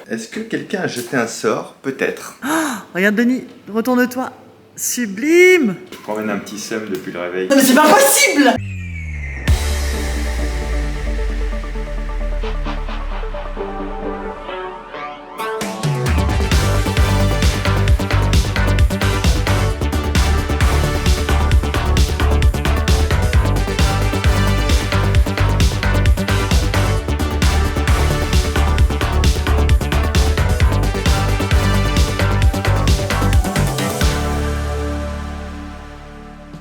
Est-ce que quelqu'un a jeté un sort? Peut-être. Regarde Denis, retourne-toi. Sublime. Je promène un petit seum depuis le réveil. Non mais c'est pas possible.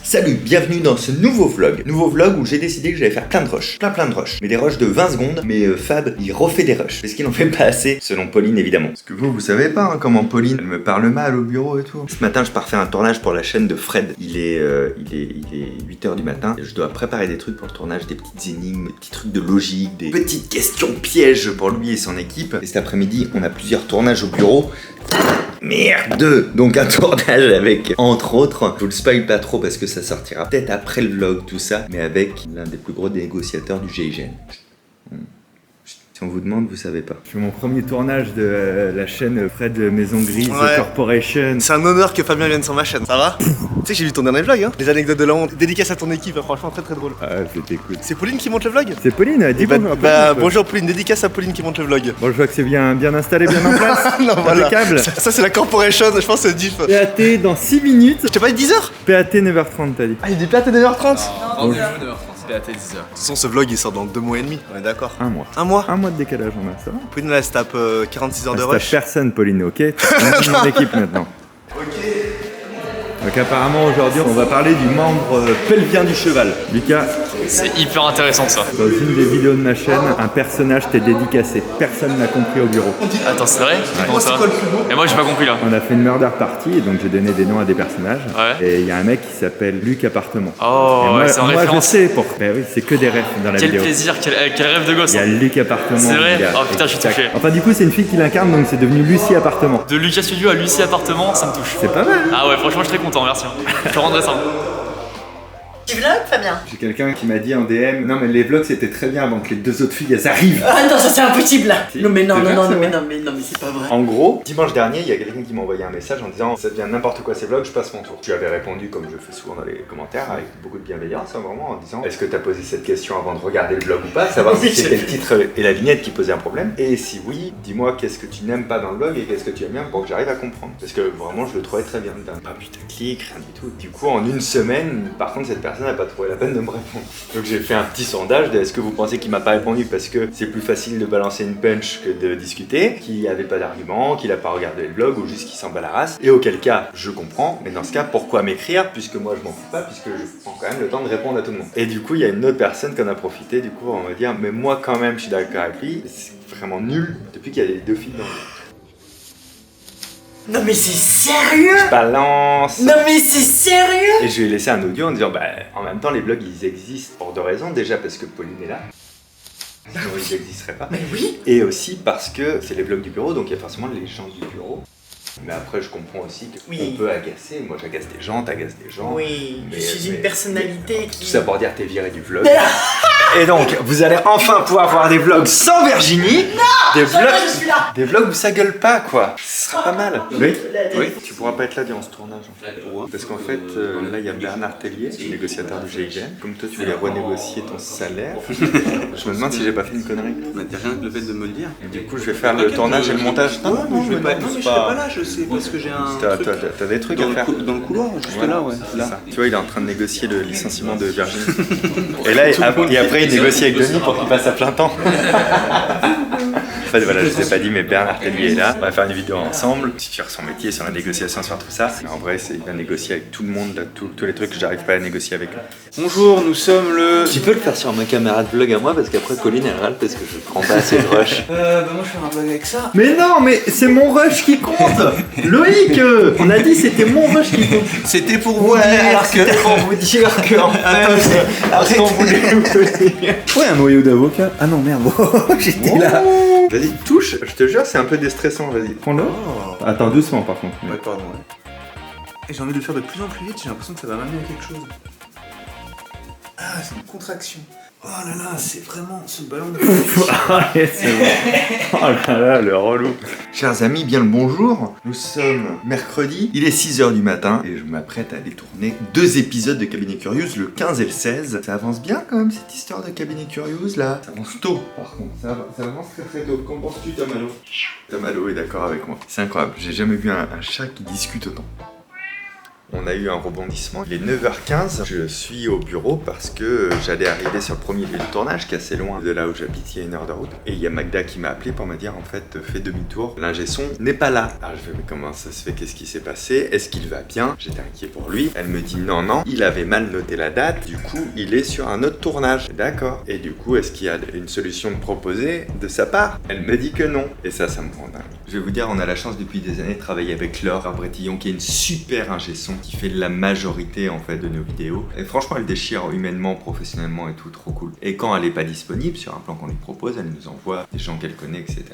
Salut, bienvenue dans ce nouveau vlog. Nouveau vlog où j'ai décidé que j'allais faire plein de rushs. Plein de rushs. Mais des rushs de 20 secondes. Mais Fab, il refait des rushs. Parce qu'il en fait pas assez, selon Pauline évidemment. Parce que vous savez pas hein, comment Pauline, elle me parle mal au bureau et tout. Ce matin, je pars faire un tournage pour la chaîne de Fred. Il est 8h du matin. Je dois préparer des trucs pour le tournage, des petites énigmes, des petits trucs de logique, des petites questions pièges pour lui et son équipe. Et cet après-midi, on a plusieurs tournages au bureau. Merde! Donc un tournage avec, entre autres, je vous le spoil pas trop parce que ça sortira peut-être après le vlog, tout ça, mais avec l'un des plus gros négociateurs du GIGN. Si on vous demande, vous savez pas. Je fais mon premier tournage de la chaîne Fred Maison Grise Corporation. C'est un honneur que Fabien vienne sur ma chaîne, ça va? Tu sais que j'ai vu ton dernier vlog, hein? Les anecdotes de la honte, dédicace à ton équipe, franchement très drôle. Ah, c'était cool. C'est Pauline qui monte le vlog? C'est Pauline, dis bonjour. Bonjour Pauline, dédicace à Pauline qui monte le vlog. Bon, je vois que c'est bien installé, bien en place. Non, voilà. Impeccable. Ça c'est la corporation, je pense que c'est diff. PAT dans 6 minutes. Je t'ai pas dit 10h? PAT 9h30, t'as dit. Ah, il dit PAT 9h30? Non, 9h30, c'était à 10h. De toute façon, ce vlog il sort dans 2 mois et demi, on est d'accord? Un mois. Un mois? Un mois de décalage, on a ça. Pauline là, elle se tape 46 heures de C'est rush. personne, Pauline, ok? Tu mon équipe maintenant. Donc apparemment aujourd'hui on va parler du membre pelvien du cheval. Lucas, C'est hyper intéressant ça. dans une des vidéos de ma chaîne, un personnage t'est dédicacé. Personne n'a compris au bureau. Attends, c'est vrai? Comment ça? Et moi j'ai pas compris là. On a fait une murder party et donc j'ai donné des noms à des personnages. Ouais. Et il y a un mec qui s'appelle Luc Appartement. Oh, et moi, ouais, c'est en moi je référence. sais pour. Ben oui, c'est que des refs dans la Quel vidéo. plaisir, quel rêve de gosse. Il y a Luc Appartement. C'est vrai? il y a- Oh putain, je suis touché. Enfin du coup c'est une fille qui l'incarne donc c'est devenu Lucie Appartement. De Lucas Studio à Lucie Appartement, ça me touche. C'est pas mal. Hein. Ah ouais, franchement, je suis très content, merci. Je rendrai ça. Tu vlog, Fabien? J'ai quelqu'un qui m'a dit en DM, non mais les vlogs c'était très bien avant que les deux autres filles elles arrivent. Ah non, ça c'est impossible. Si. Non mais non, C'est non, vrai, non, c'est non, mais vrai. non, mais non, mais c'est pas vrai. En gros, dimanche dernier, il y a quelqu'un qui m'a envoyé un message en disant ça devient n'importe quoi ces vlogs, je passe mon tour. Je lui avais répondu comme je fais souvent dans les commentaires avec beaucoup de bienveillance, hein, vraiment en disant est-ce que t'as posé cette question avant de regarder le vlog ou pas, savoir si c'était le titre et la vignette qui posaient un problème. Et si oui, dis-moi qu'est-ce que tu n'aimes pas dans le vlog et qu'est-ce que tu aimes bien pour que j'arrive à comprendre. Parce que vraiment je le trouvais très bien, pas putaclic, rien du tout. Du coup en une semaine, par contre cette personne n'a pas trouvé la peine de me répondre. Donc j'ai fait un petit sondage de est-ce que vous pensez qu'il m'a pas répondu parce que c'est plus facile de balancer une punch que de discuter, qu'il avait pas d'argument, qu'il a pas regardé le vlog ou juste qu'il s'en bat la race. Et auquel cas, je comprends, mais dans ce cas, pourquoi m'écrire puisque moi je m'en fous pas, puisque je prends quand même le temps de répondre à tout le monde. Et du coup, il y a une autre personne qui en a profité, du coup, on va dire, mais moi quand même, je suis d'accord avec lui, c'est vraiment nul depuis qu'il y a les deux filles dans le Non mais c'est sérieux? balance. Non mais c'est sérieux? Et je lui ai laissé un audio en disant bah en même temps les blogs ils existent pour deux raisons, déjà parce que Pauline est là. Sinon ils n'existeraient pas. Mais oui. Et aussi parce que c'est les blogs du bureau, donc il y a forcément les gens du bureau. Mais après je comprends aussi qu'on Oui. peut agacer, moi j'agace des gens, t'agaces des gens. Oui, Mais- je suis une mais- personnalité Tout qui... ça pour dire t'es viré du vlog. Et donc vous allez enfin pouvoir voir des vlogs sans Virginie. Des Jamais vlogs, je suis là. des vlogs où ça gueule pas quoi. Ce serait pas mal. Oui. Oui. Tu pourras pas être là durant ce tournage en fait. Parce qu'en fait, là il y a Bernard Tellier, négociateur du GIGN. Comme toi tu voulais renégocier ton salaire, je me demande si j'ai pas fait une connerie. Mais t'as rien que le fait de me le dire. Et du coup je vais faire le tournage et le montage. Non, non, je vais pas, non, non, mais c'est je serai pas là, je sais, parce que j'ai un truc T'as des trucs dans, à le faire. dans le couloir, juste Voilà, là, ouais. c'est Là. ça. Tu vois, il est en train de négocier le licenciement de Virginie. Et là, et après, il négocie avec Denis pour qu'il passe à plein temps. En fait, voilà, je t'ai pas dit, mais Bernard Tellier est là. On va faire une vidéo ensemble sur son métier, sur la négociation, sur tout ça. Mais en vrai, il va négocier avec tout le monde, là, tous les trucs que j'arrive pas à négocier avec eux. Bonjour, nous sommes le... Tu peux le faire sur ma caméra de vlog à moi parce qu'après Pauline elle râle parce que je prends pas assez de rush. bah moi je fais un vlog avec ça. Mais non, mais c'est mon rush qui compte. Loïc, on a dit c'était mon rush qui compte. C'était pour vous dire que... Pour vous dire que en fait, après on voulait nous donner. Ouais, un noyau d'avocat. Ah non, merde, j'étais là. Vas-y, touche, je te jure, c'est un peu déstressant, vas-y. Prends-le. Attends, doucement par contre. Ouais, pardon, ouais. Et j'ai envie de le faire de plus en plus vite, j'ai l'impression que ça va m'amener à quelque chose. Ah, c'est une contraction. Oh là là, c'est vraiment ce ballon de Allez, c'est bon. Oh là là, le relou. Chers amis, bien le bonjour. Nous sommes mercredi, il est 6h du matin et je m'apprête à aller tourner 2 épisodes de Cabinet Curious, le 15 et le 16. Ça avance bien quand même cette histoire de Cabinet Curious là. Ça avance tôt par contre, ça avance très tôt. Qu'en penses-tu, Tamalo? Tamalo est d'accord avec moi. C'est incroyable, j'ai jamais vu un chat qui discute autant. On a eu un rebondissement. Il est 9h15, je suis au bureau parce que j'allais arriver sur le premier lieu de tournage qui est assez loin de là où j'habite, il y a 1 heure de route. Et il y a Magda qui m'a appelé pour me dire en fait fais demi-tour, l'ingé son n'est pas là. Alors je fais mais comment ça se fait, qu'est-ce qui s'est passé, est-ce qu'il va bien? J'étais inquiet pour lui. Elle me dit non, il avait mal noté la date, du coup il est sur un autre tournage. D'accord. Et du coup est-ce qu'il y a une solution de proposer de sa part? Elle me dit que non. Et ça me rend dingue. Je vais vous dire, on a la chance depuis des années de travailler avec Laure Brétillon qui est une super ingé son qui fait la majorité en fait de nos vidéos. Et franchement, elle déchire humainement, professionnellement et tout, trop cool. Et quand elle n'est pas disponible sur un plan qu'on lui propose, elle nous envoie des gens qu'elle connaît, etc.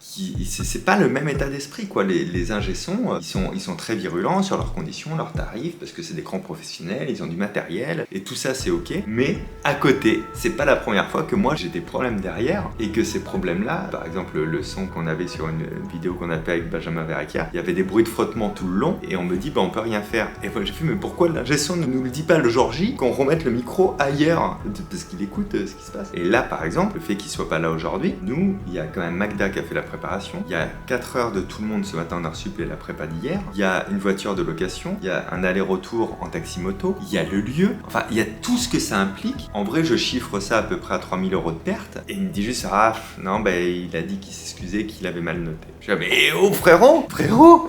C'est pas le même état d'esprit quoi. Les ingé sons, ils sont très virulents sur leurs conditions, leurs tarifs, parce que c'est des grands professionnels, ils ont du matériel et tout ça c'est ok. Mais à côté, c'est pas la première fois que moi j'ai des problèmes derrière et que ces problèmes-là, par exemple le son qu'on avait sur une vidéo qu'on a fait avec Benjamin Verrecchia, il y avait des bruits de frottement tout le long et on me dit bah on peut rien faire. Et moi j'ai fait mais pourquoi l'ingé son ne nous le dit pas le jour J qu'on remette le micro ailleurs parce qu'il écoute ce qui se passe. Et là par exemple, le fait qu'il soit pas là aujourd'hui, nous, il y a quand même Magda qui a fait la préparation, il y a 4 heures de tout le monde ce matin en reçu et la prépa d'hier, il y a une voiture de location, il y a un aller-retour en taxi-moto, il y a le lieu, enfin il y a tout ce que ça implique. En vrai je chiffre ça à peu près à 3000 € de perte et il me dit juste ah non bah il a dit qu'il s'excusait, qu'il avait mal noté. Je dis mais oh frérot,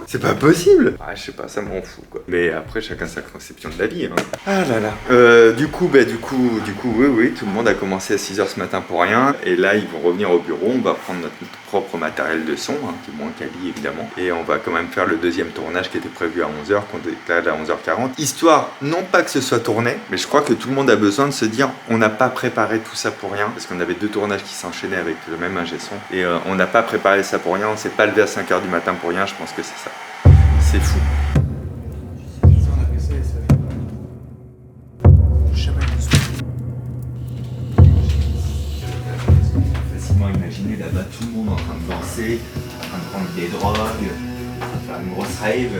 c'est pas possible. Ah je sais pas, ça m'en fout quoi. Mais après chacun sa conception de la vie. Hein. Ah là là. Du coup, oui, tout le monde a commencé à 6h ce matin pour rien. Et là, ils vont revenir au bureau. On va prendre notre propre matériel de son, hein, qui est moins quali évidemment. Et on va quand même faire le deuxième tournage qui était prévu à 11h, qu'on décale à 11h40. Histoire, non pas que ce soit tourné, mais je crois que tout le monde a besoin de se dire on n'a pas préparé tout ça pour rien. Parce qu'on avait 2 tournages qui s'enchaînaient avec le même ingé son. Et on n'a pas préparé ça pour rien. On s'est pas levé à 5h du matin pour rien. Je pense que c'est ça. C'est fou. Facilement imaginer là-bas tout le monde en train de danser, en train de prendre des drogues, faire une grosse rave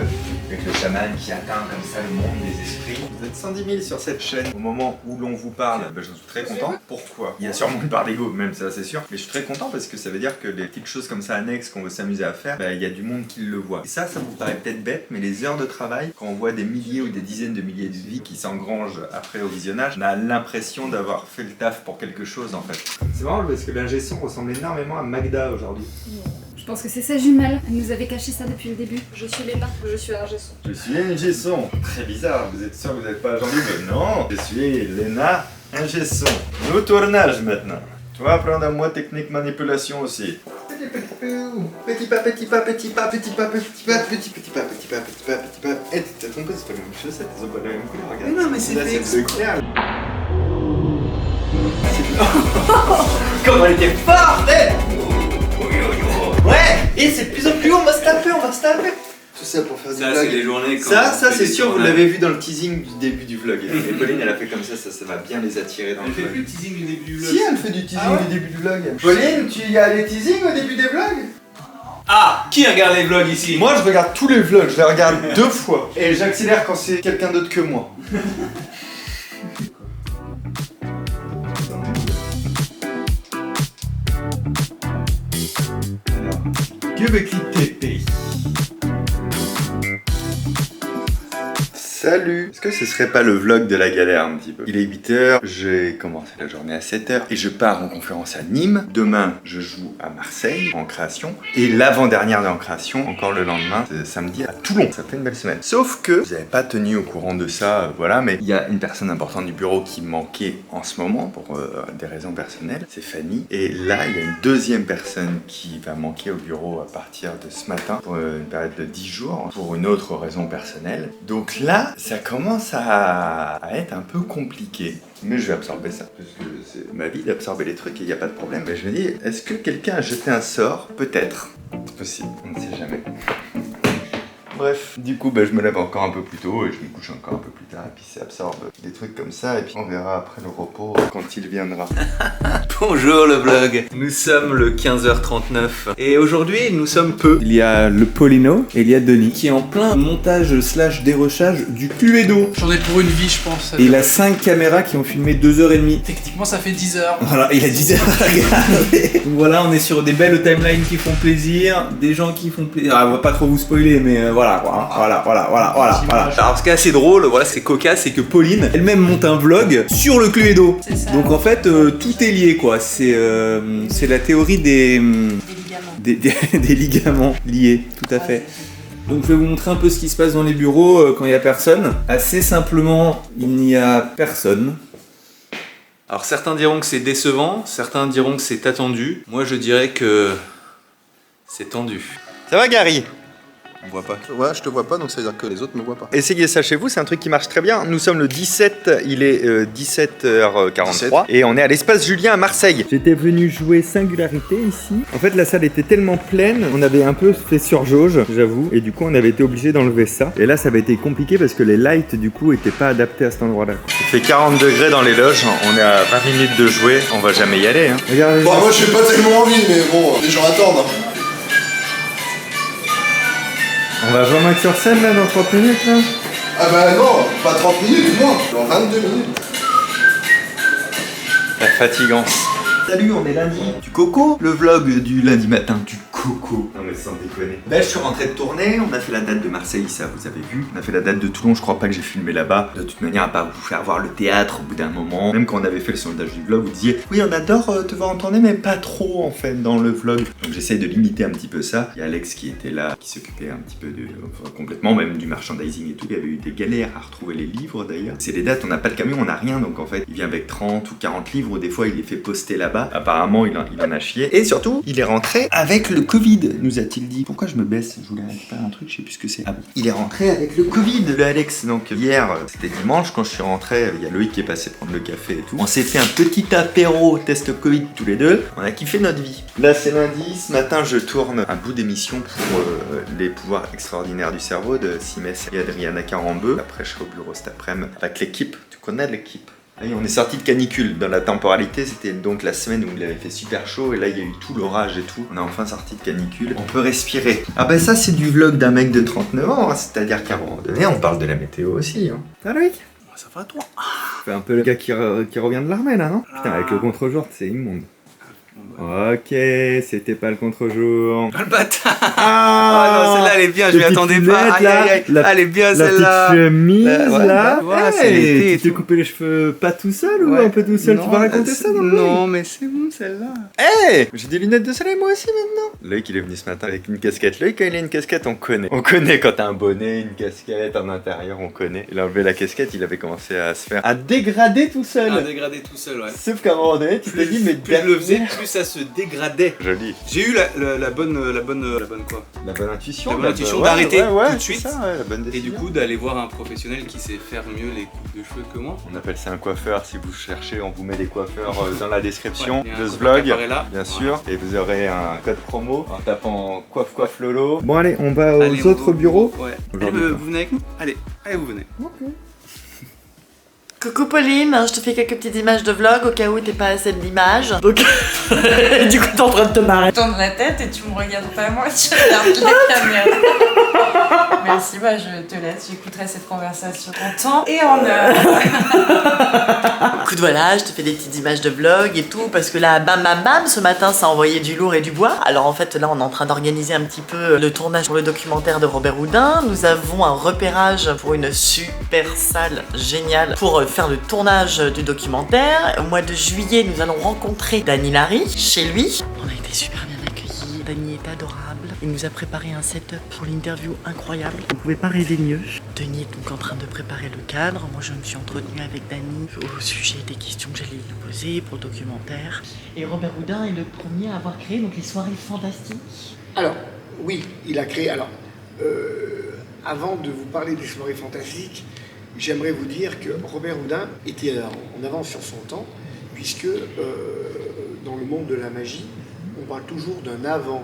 avec le chaman qui atteint comme ça le monde des esprits. Vous êtes 110 000 sur cette chaîne. Au moment où l'on vous parle, je suis très content. Pourquoi? Il y a sûrement une part d'ego, même ça c'est sûr. Mais je suis très content parce que ça veut dire que les petites choses comme ça annexes qu'on veut s'amuser à faire, il y a du monde qui le voit. Et ça vous paraît peut-être bête, mais les heures de travail, quand on voit des milliers ou des dizaines de milliers de vies qui s'engrangent après au visionnage, on a l'impression d'avoir fait le taf pour quelque chose en fait. C'est marrant parce que l'ingé son ressemble énormément à Magda aujourd'hui. Je pense que c'est sa jumelle. Elle nous avait caché ça depuis le début. Je suis Léna, je suis ingé son. Je suis ingé son. Très bizarre, vous êtes sûr que vous n'êtes pas Jean-Luc? Non, je suis Léna, ingé son. Nous tournage maintenant. Tu vas apprendre à moi technique manipulation aussi. Petit pas. Eh, t'as trompé, c'est pas les mêmes chaussettes, elles ont pas la même couleur, regarde. Mais non, mais c'est là, fait c'est bleu clair. Comment elle était forte, ouais. Et c'est de plus en plus haut, on va se taper. Tout ça pour faire du Ça, vlog. c'est les journées quand Ça on fait c'est des sûr, vous tournages. l'avez vu dans le teasing du début du vlog. Et Pauline, elle a fait comme ça va bien les attirer dans le Elle fait vlog. plus le teasing du début du vlog. Si, elle fait du teasing Ah ouais du début du vlog. Pauline, tu y as les teasings au début des vlogs? Ah, qui regarde les vlogs ici? Moi, je regarde tous les vlogs, je les regarde 2 fois. Et j'accélère quand c'est quelqu'un d'autre que moi. Alors, TP. Salut! Est-ce que ce serait pas le vlog de la galère un petit peu? Il est 8h, j'ai commencé la journée à 7h et je pars en conférence à Nîmes. Demain, je joue à Marseille en création. Et l'avant-dernière en création, encore le lendemain, c'est samedi à Toulon. Ça fait une belle semaine. Sauf que vous n'avez pas tenu au courant de ça, voilà, mais il y a une personne importante du bureau qui manquait en ce moment pour des raisons personnelles, c'est Fanny. Et là, il y a une deuxième personne qui va manquer au bureau à partir de ce matin pour une période de 10 jours pour une autre raison personnelle. Donc là, ça commence à être un peu compliqué. Mais je vais absorber ça, parce que c'est ma vie d'absorber les trucs et il n'y a pas de problème. Mais je me dis, est-ce que quelqu'un a jeté un sort? Peut-être. C'est possible, on ne sait jamais. Bref, du coup, je me lève encore un peu plus tôt et je me couche encore un peu plus tard. Et puis ça absorbe des trucs comme ça, et puis on verra après le repos quand il viendra. Bonjour le vlog. Nous sommes le 15h39 et aujourd'hui nous sommes peu. Il y a le Paulino et il y a Denis qui est en plein montage slash dérochage du Cluedo. J'en ai pour une vie, je pense. Et il a 5 caméras qui ont filmé 2h30. Techniquement, ça fait 10 heures. Voilà, il a 10 heures à regarder. Donc voilà, on est sur des belles timelines qui font plaisir, des gens qui font plaisir. Ah, on va pas trop vous spoiler, mais voilà. Alors ce qui est assez drôle, voilà, c'est cocasse, c'est que Pauline elle-même monte un vlog sur le Cluedo. C'est ça. Donc en fait, tout est lié quoi. C'est la théorie des ligaments liés, tout à fait. Donc je vais vous montrer un peu ce qui se passe dans les bureaux quand il n'y a personne. Assez simplement, il n'y a personne. Alors certains diront que c'est décevant, certains diront que c'est attendu. Moi je dirais que c'est tendu. Ça va Gary? On voit pas. Ouais, je te vois pas, donc ça veut dire que les autres me voient pas. Essayez ça chez vous, c'est un truc qui marche très bien. Nous sommes le 17, il est 17h43 17. et on est à l'espace Julien à Marseille. J'étais venu jouer Singularité ici. En fait, la salle était tellement pleine, on avait un peu fait surjauge, j'avoue, et du coup, on avait été obligé d'enlever ça. Et là, ça avait été compliqué parce que les lights, du coup, étaient pas adaptés à cet endroit-là. Il fait 40 degrés dans les loges, on est à 20 minutes de jouer, on va jamais y aller. Hein. Regardez. Bon, moi j'ai pas tellement envie, mais bon, les gens attendent. On va vraiment être sur scène là dans 30 minutes là. Ah bah non, pas 30 minutes, moins, dans 22 minutes. La fatigance. Salut, on est lundi. Du coco, le vlog du lundi matin. Du coco. Non mais sans déconner. Là, je suis rentré de tournée. On a fait la date de Marseille, ça vous avez vu. On a fait la date de Toulon, je crois pas que j'ai filmé là-bas. De toute manière, à part vous faire voir le théâtre au bout d'un moment. Même quand on avait fait le sondage du vlog, vous disiez oui, on adore te voir en tournée, mais pas trop en fait dans le vlog. Donc j'essaye de limiter un petit peu ça. Il y a Alex qui était là, qui s'occupait un petit peu de. Enfin, complètement, même du merchandising et tout. Il y avait eu des galères à retrouver les livres d'ailleurs. C'est les dates, on n'a pas de camion, on n'a rien. Donc en fait, il vient avec 30 ou 40 livres. Ou des fois, il les fait poster là-bas. Apparemment, il en a chié. Et surtout, il est rentré avec le Covid, nous a-t-il dit. Pourquoi je me baisse? Je voulais récupérer un truc, je sais plus ce que c'est. Ah bon. Il est rentré avec le Covid, le Alex. Donc hier, c'était dimanche, quand je suis rentré, il y a Loïc qui est passé prendre le café et tout. On s'est fait un petit apéro test Covid tous les deux. On a kiffé notre vie. Là, c'est lundi. Ce matin, je tourne un bout d'émission pour les pouvoirs extraordinaires du cerveau de Simès et Adriana Carambeu. Après, je serai au bureau cet après-midi avec l'équipe. Tu connais l'équipe? Oui, on est sorti de canicule. Dans la temporalité, c'était donc la semaine où il avait fait super chaud et là il y a eu tout l'orage et tout. On est enfin sorti de canicule. On peut respirer. Ah ben ça c'est du vlog d'un mec de 39 ans, hein. C'est-à-dire qu'à un moment donné, on parle de la météo aussi. Hein. Ça va Loïc? Ça va toi? Fais un peu le gars qui revient de l'armée là, non? Putain, avec le contre-jour, c'est immonde. Ok, c'était pas le contre-jour. Ah le bâtard! Ah non, celle-là elle est bien, je m'y petite attendais pas. lunette, Aïe, là, aïe, aïe. la- Elle est bien La celle-là. petite chemise Ouais, là. bah, c'est Hey, l'été et tu t'es tout. coupé les cheveux pas tout seul ou Ouais. un peu tout seul? Tu Non, vas raconter ça dans le vlog? Non, mais c'est bon celle-là. Hey, j'ai des lunettes de soleil moi aussi maintenant. Loïc il est venu ce matin avec une casquette. Loïc quand il a une casquette on connaît. On connaît quand t'as un bonnet, une casquette en intérieur, on connaît. Il a enlevé la casquette, il avait commencé à se faire dégrader tout seul. Un dégradé tout seul, ouais. Sauf qu'à un moment donné, tu t'es dit mais plus je le faisais, plus ça se dégradait. Joli. J'ai eu la bonne quoi? La bonne intuition. La bonne intuition d'arrêter tout de suite. C'est ça, ouais, la bonne Et décision. du coup d'aller voir un professionnel qui sait faire mieux les coupes de cheveux que moi. On appelle ça un coiffeur. Si vous cherchez, on vous met des coiffeurs dans la description Ouais, il y a un de ce coiffeur vlog, qui apparaît là. bien sûr. Et vous aurez un code promo en tapant coiffe Lolo. Bon allez, on va aux Allez, autres bureaux. Ouais. Aujourd'hui, Vous venez avec nous? Allez, vous venez. Coucou Pauline, je te fais quelques petites images de vlog au cas où t'es pas assez de l'image. Donc, du coup t'es en train de te marrer. Tourne la tête et tu me regardes pas moi, tu regardes la caméra. Merci, bah je te laisse, j'écouterai cette conversation en temps et en heure. Écoute voilà, je te fais des petites images de vlog et tout parce que là bam bam bam ce matin ça a envoyé du lourd et du bois. Alors en fait là on est en train d'organiser un petit peu le tournage pour le documentaire de Robert Houdin. Nous avons un repérage pour une super salle géniale pour faire le tournage du documentaire. Au mois de juillet nous allons rencontrer Dany Larry chez lui. On a été super bien accueillis, Dany est adorable. Il nous a préparé un setup pour l'interview incroyable. Vous pouvez pas rêver mieux. Denis est donc en train de préparer le cadre. Moi, je me suis entretenue avec Dany au sujet des questions que j'allais lui poser pour le documentaire. Et Robert Houdin est le premier à avoir créé donc les soirées fantastiques. Alors, oui, il a créé. Alors, avant de vous parler des soirées fantastiques, j'aimerais vous dire que Robert Houdin était en avance sur son temps, puisque dans le monde de la magie, on parle toujours d'un avant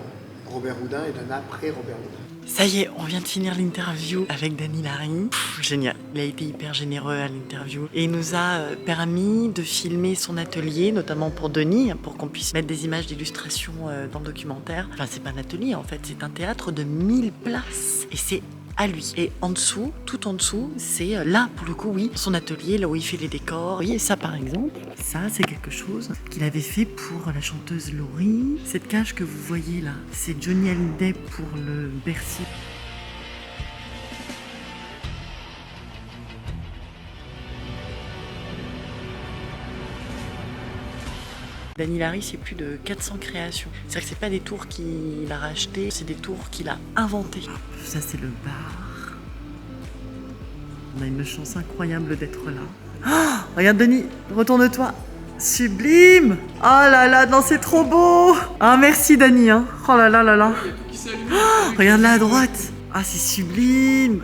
Robert Houdin et d'un après Robert Houdin. Ça y est, on vient de finir l'interview avec Dany Larry. Génial, il a été hyper généreux à l'interview. Et il nous a permis de filmer son atelier, notamment pour Denis, pour qu'on puisse mettre des images d'illustration dans le documentaire. Enfin, c'est pas un atelier en fait, c'est un théâtre de 1000 places. Et c'est à lui. Et en dessous, tout en dessous, c'est là, pour le coup, oui, son atelier, là où il fait les décors. Vous voyez, ça par exemple, ça c'est quelque chose qu'il avait fait pour la chanteuse Laurie. Cette cage que vous voyez là, c'est Johnny Hallyday pour le Bercy. Dany Larry, c'est plus de 400 créations. C'est-à-dire que c'est pas des tours qu'il a rachetés, c'est des tours qu'il a inventés. Ça, c'est le bar. On a une chance incroyable d'être là. Oh, regarde Denis, retourne-toi. Sublime. Oh là là, non, c'est trop beau. Ah, merci Dany. Hein. Oh là là là là. Oh, regarde là à droite. Ah, c'est sublime.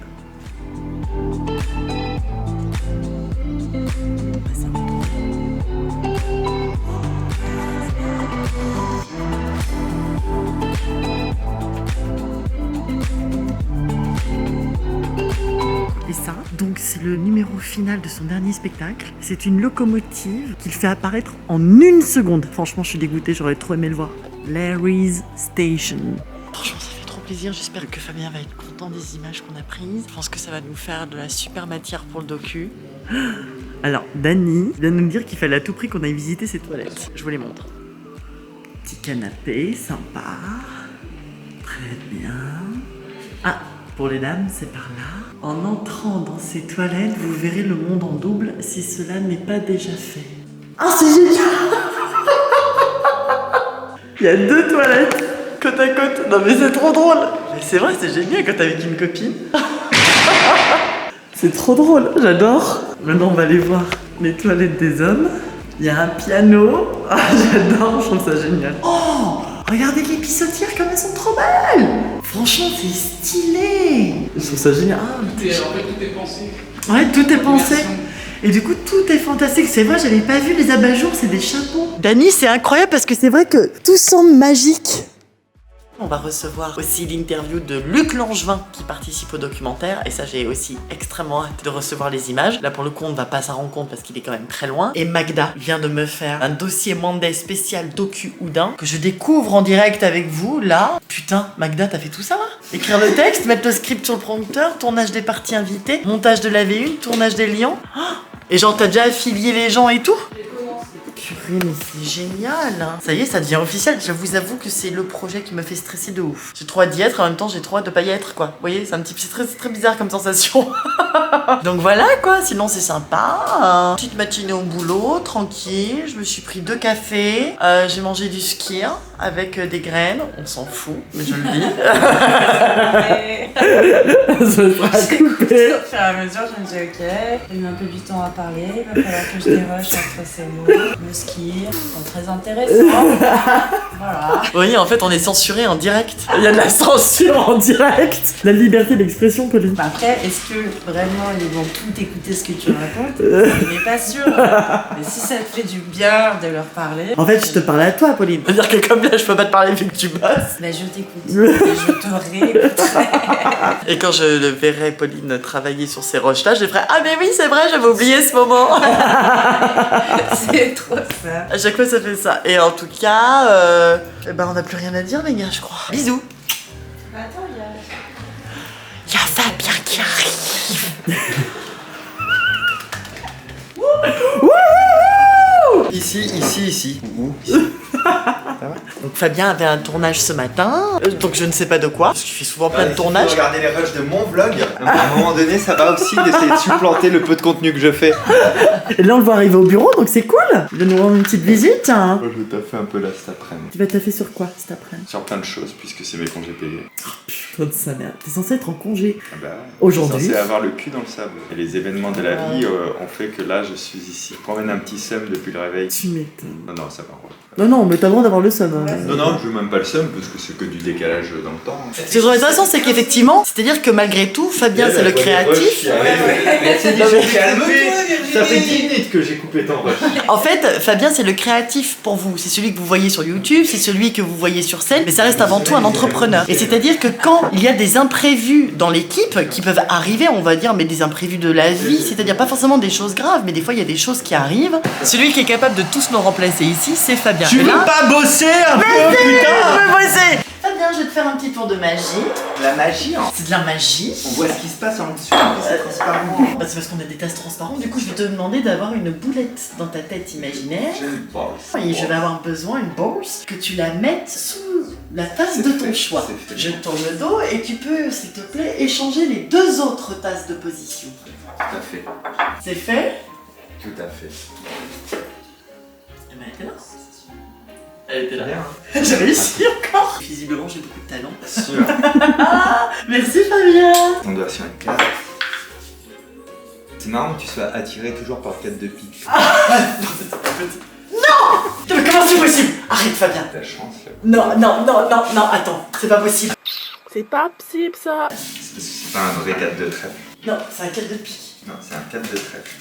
Et ça, donc c'est le numéro final de son dernier spectacle. C'est une locomotive qu'il fait apparaître en 1 seconde. Franchement, je suis dégoûtée, j'aurais trop aimé le voir. Larry's Station. Franchement, ça fait trop plaisir. J'espère que Fabien va être content des images qu'on a prises. Je pense que ça va nous faire de la super matière pour le docu. Alors, Dany vient de nous dire qu'il fallait à tout prix qu'on aille visiter ses toilettes. Je vous les montre. Petit canapé, sympa. Très bien. Ah, pour les dames, c'est par là. En entrant dans ces toilettes, vous verrez le monde en double si cela n'est pas déjà fait. Ah, c'est génial. Il y a 2 toilettes côte à côte. Non mais c'est trop drôle. Mais c'est vrai, c'est génial quand t'es avec une copine. C'est trop drôle, j'adore. Maintenant, on va aller voir les toilettes des hommes. Il y a un piano. Ah, j'adore, je trouve ça génial. Oh, regardez les pissotières comme elles sont trop belles. Franchement, c'est stylé. Je trouve ça génial. Ah, En fait, tout est pensé. ouais, tout est pensé. Et du coup, tout est fantastique. C'est vrai, j'avais pas vu les abat-jours, c'est des chapeaux. Dany, c'est incroyable parce que c'est vrai que tout semble magique. On va recevoir aussi l'interview de Luc Langevin qui participe au documentaire et ça j'ai aussi extrêmement hâte de recevoir les images. Là pour le coup on ne va pas à sa rencontre parce qu'il est quand même très loin. Et Magda vient de me faire un dossier Monday spécial docu Houdin que je découvre en direct avec vous là. Putain Magda t'as fait tout ça là? Écrire le texte, mettre le script sur le prompteur, tournage des parties invitées, montage de la V1, tournage des lions. Oh, et genre t'as déjà affilié les gens et tout? Purée, mais c'est génial hein. Ça y est, ça devient officiel. Je vous avoue que c'est le projet qui me fait stresser de ouf. J'ai trop hâte d'y être, en même temps j'ai trop hâte de pas y être quoi. Vous voyez, c'est un petit peu très bizarre comme sensation. Donc voilà quoi, sinon c'est sympa. Petite matinée au boulot, tranquille. Je me suis pris 2 cafés. J'ai mangé du skyr avec des graines. On s'en fout, mais je le dis. Ça sera coupé. Au fur et à mesure, je me dis ok, j'ai eu un peu du temps à parler, il va falloir que je déroche entre ces mots. Le ski, c'est très intéressant. Voilà. Oui, en fait, on est censuré en direct. Il y a de la censure en direct. La liberté d'expression, Pauline. Après, est-ce que vraiment ils vont tout écouter ce que tu racontes? Je n'ai pas sûr. Mais si ça te fait du bien de leur parler. En fait, je te parle à toi, Pauline. C'est-à-dire que comme là, je peux pas te parler vu que tu bosses. Mais je t'écoute. Et je te réécouterai. Et quand je verrai Pauline travailler sur ces roches-là, je ferai ah mais oui, c'est vrai, j'avais oublié ce moment. C'est trop ça. À chaque fois, ça fait ça. Et en tout cas, on n'a plus rien à dire, les gars, je crois. Bisous. Bah attends, il y a Fabien qui arrive. Ici. Donc Fabien avait un tournage ce matin, donc je ne sais pas de quoi, parce qu'il fait souvent plein de tournages. Regardez les rushs de mon vlog. À un moment donné, ça va aussi d'essayer de supplanter le peu de contenu que je fais. Et là, on le voit arriver au bureau, donc c'est cool. Il va nous rendre une petite visite. Hein. Je vais taffer un peu là cet après-midi. Tu vas taffer sur quoi cet après-midi? Sur plein de choses, puisque c'est mes congés payés. Oh putain de sa mère. T'es censé être en congé. Ah bah, aujourd'hui. Je suis censé avoir le cul dans le sable. Et les événements de la vie ont fait que là, je suis ici. Je promène un petit seum depuis le réveil. Tu m'étonnes. Non, ça va. Non, mais t'as le droit d'avoir le seum. Non, je veux même pas le seum parce que c'est que du décalage dans le temps. Ce que je trouve intéressant, c'est qu'effectivement, c'est-à-dire que malgré tout, Fabien, c'est le créatif. Ça fait 10 minutes que j'ai coupé ton rush. En fait, Fabien, c'est le créatif pour vous. C'est celui que vous voyez sur YouTube, c'est celui que vous voyez sur scène, mais ça reste avant tout un entrepreneur. Et c'est-à-dire que quand il y a des imprévus dans l'équipe qui peuvent arriver, on va dire, mais des imprévus de la vie, c'est-à-dire pas forcément des choses graves, mais des fois il y a des choses qui arrivent. Celui qui est capable de tous nous remplacer ici, c'est Fabien. Tu veux pas bosser un peu, putain? Je veux bosser. Fabien, je vais te faire un petit tour de magie. La magie, hein. C'est de la magie. On voit ce qui se passe en dessous, c'est transparent. Bah, c'est parce qu'on a des tasses transparentes. Du coup, je vais te demander d'avoir une boulette dans ta tête imaginaire. J'ai une bourse. Et je vais avoir besoin d'une bourse que tu la mettes sous la tasse de ton choix. Je tourne le dos et tu peux, s'il te plaît, échanger les 2 autres tasses de position. Tout à fait. C'est fait? Tout à fait. Eh ben, elle était là. Elle était là. Bien. J'ai réussi encore. Visiblement, j'ai beaucoup de talent. Sûr. Merci Fabien. On doit sur une carte. C'est marrant que tu sois attiré toujours par 4 de pique. Non! Mais comment c'est possible? Arrête Fabien. T'as chance là. Non, attends, c'est pas possible. C'est pas possible ça. C'est parce que c'est pas un vrai 4 de trèfle. Non, c'est un 4 de pique. Non, c'est un 4 de trèfle.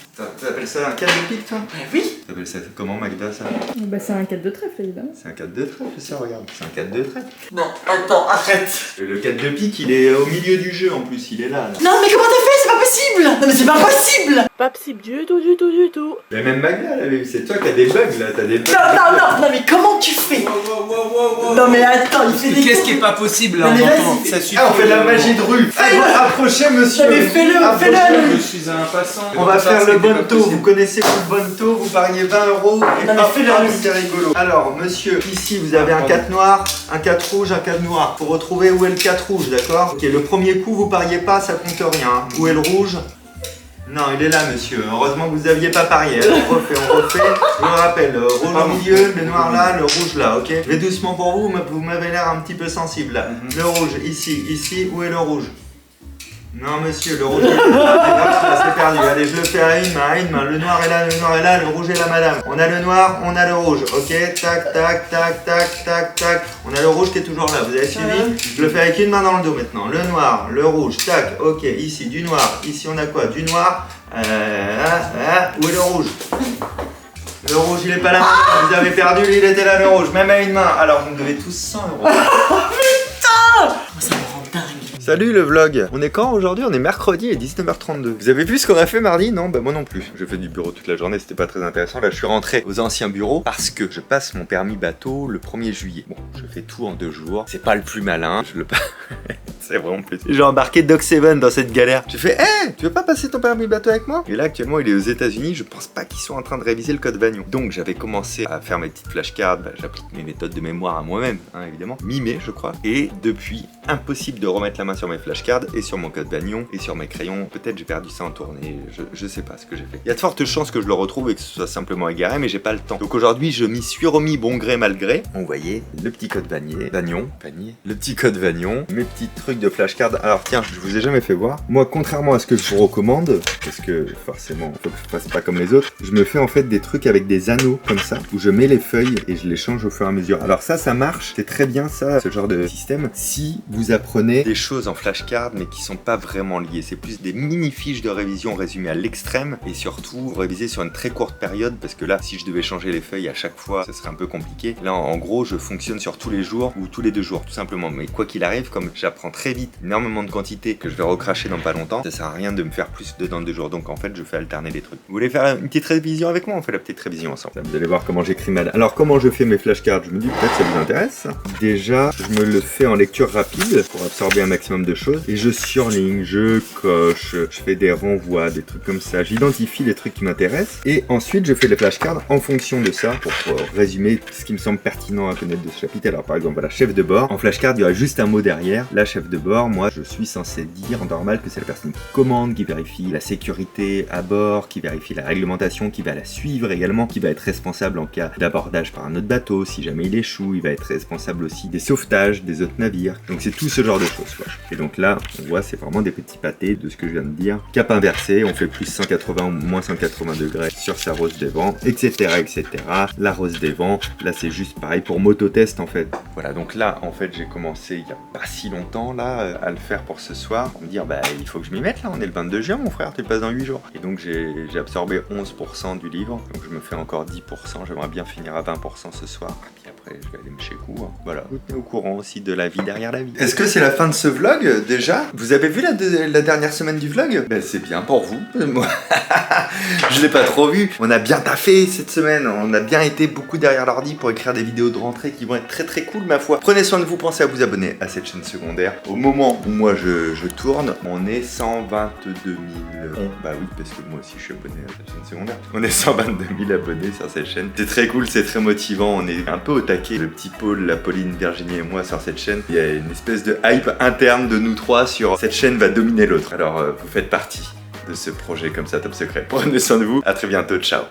T'appelles ça un 4 de pique toi? Oui. T'appelles ça comment Magda ça? Bah c'est un 4 de trèfle évidemment. C'est un 4 de trèfle ça, regarde. C'est un 4 de trèfle. Non, attends, arrête. Le 4 de pique il est au milieu du jeu en plus, il est là. Non mais comment t'as fait? C'est pas possible. Non mais c'est pas possible. Pas possible du tout. Mais même Magda elle avait eu, c'est toi qui as des bugs là, t'as des bugs. Non mais comment tu fais? Non mais attends, il fait des Qu'est-ce qui est pas possible là? Non, mais on vas-y. ça suffit. Ah on fait de la magie de rue. Approchez monsieur. Non mais fais-le. Je suis un passant. On va faire le bonto, vous connaissez le bonto, vous pariez 20 € et Non, mais hop, fais-le. hop, c'est rigolo. Alors monsieur, ici vous avez un 4 noir, un 4 rouge, un 4 noir. Faut retrouver où est le 4 rouge, d'accord? Ok, le premier coup vous pariez pas, ça compte rien. Où est le rouge? Non, il est là monsieur, heureusement que vous aviez pas parié. Alors, on refait. Je vous rappelle, le rouge au milieu, le noir là, le rouge là, ok? Je vais doucement pour vous, mais vous m'avez l'air un petit peu sensible là. Le rouge, ici, où est le rouge? Non monsieur, le rouge c'est perdu. Allez, je le fais à une main. Le noir est là, le rouge est là madame. On a le noir, on a le rouge. Ok, tac. On a le rouge qui est toujours là, vous avez suivi? Je le fais avec une main dans le dos maintenant. Le noir, le rouge, tac, ok, ici du noir. Ici on a quoi? Du noir. Où est le rouge? Le rouge il est pas là, vous avez perdu, il était là le rouge, même à une main. Alors vous me devez tous 100 €. Putain! Ça me rend dingue. Salut le vlog. On est quand aujourd'hui? On est mercredi et 19h32. Vous avez vu ce qu'on a fait mardi? Non, bah moi non plus. J'ai fait du bureau toute la journée, c'était pas très intéressant. Là je suis rentré aux anciens bureaux parce que je passe mon permis bateau le 1er juillet. Bon, je fais tout en 2 jours. C'est pas le plus malin, je le passe. C'est vraiment plus. J'ai embarqué Doc Seven dans cette galère. J'ai fait, tu veux pas passer ton permis bateau avec moi? Et là actuellement il est aux États-Unis, je pense pas qu'ils soient en train de réviser le code Vagnon. Donc j'avais commencé à faire mes petites flashcards, j'applique mes méthodes de mémoire à moi-même, hein, évidemment. Mi-mai je crois. Et depuis, impossible de remettre la main sur mes flashcards et sur mon code Vagnon et sur mes crayons. Peut-être j'ai perdu ça en tournée, je sais pas ce que j'ai fait. Il y a de fortes chances que je le retrouve et que ce soit simplement égaré, mais j'ai pas le temps. Donc aujourd'hui je m'y suis remis bon gré mal gré. Vous voyez, le petit code Vagnon, le petit code Vagnon, mes petits trucs de flashcards. Alors tiens, je vous ai jamais fait voir. Moi, contrairement à ce que je vous recommande, parce que forcément, faut que je fasse pas comme les autres, je me fais en fait des trucs avec des anneaux comme ça, où je mets les feuilles et je les change au fur et à mesure. Alors ça marche, c'est très bien ça, ce genre de système, si vous apprenez des choses en flashcards, mais qui sont pas vraiment liées. C'est plus des mini-fiches de révision résumées à l'extrême, et surtout réviser sur une très courte période, parce que là, si je devais changer les feuilles à chaque fois, ça serait un peu compliqué. Là, en gros, je fonctionne sur tous les jours, ou tous les 2 jours, tout simplement. Mais quoi qu'il arrive, comme j'apprends très vite énormément de quantité que je vais recracher dans pas longtemps, ça sert à rien de me faire plus dans 2 jours. Donc en fait, je fais alterner les trucs. Vous voulez faire une petite révision avec moi? On fait la petite révision ensemble. Vous allez voir comment j'écris mal. Alors comment je fais mes flashcards? Je me dis peut-être ça vous intéresse. Déjà, je me le fais en lecture rapide pour absorber un maximum de choses. Et je surligne, je coche, je fais des renvois, des trucs comme ça. J'identifie les trucs qui m'intéressent. Et ensuite, je fais les flashcards en fonction de ça pour résumer ce qui me semble pertinent à connaître de ce chapitre. Alors par exemple, voilà, chef de bord. En flashcard, il y aura juste un mot derrière. La chef de bord, moi, je suis censé dire en normal que c'est la personne qui commande, qui vérifie la sécurité à bord, qui vérifie la réglementation, qui va la suivre également, qui va être responsable en cas d'abordage par un autre bateau. Si jamais il échoue, il va être responsable aussi des sauvetages des autres navires. Donc c'est tout ce genre de choses, quoi. Et donc là, on voit, c'est vraiment des petits pâtés de ce que je viens de dire. Cap inversé, on fait plus 180 ou moins 180 degrés sur sa rose des vents, etc., etc. La rose des vents, là c'est juste pareil pour mototest en fait. Voilà, donc là en fait j'ai commencé il y a pas si longtemps là à le faire pour ce soir, pour me dire bah il faut que je m'y mette là, on est le 22 juin mon frère, tu le passes dans 8 jours. Et donc j'ai absorbé 11% du livre, donc je me fais encore 10%, j'aimerais bien finir à 20% ce soir. Et puis après je vais aller me chez coup. Voilà, vous tenez au courant aussi de la vie derrière la vie. Est-ce que c'est la fin de ce vlog déjà? Vous avez vu la dernière semaine du vlog? Ben c'est bien pour vous. Moi, je l'ai pas trop vu. On a bien taffé cette semaine, on a bien été beaucoup derrière l'ordi pour écrire des vidéos de rentrée qui vont être très très cool ma foi. Prenez soin de vous, pensez à vous abonner à cette chaîne secondaire. Au moment où moi je tourne, on est 122 000. Bah oui, parce que moi aussi je suis abonné à la chaîne secondaire. On est 122 000 abonnés sur cette chaîne. C'est très cool, c'est très motivant, on est un peu au taquet. Le petit Paul, la Pauline, Virginie et moi sur cette chaîne. Il y a une espèce de hype interne de nous trois sur cette chaîne va dominer l'autre. Alors vous faites partie de ce projet comme ça top secret. Prenez soin de vous, à très bientôt, ciao.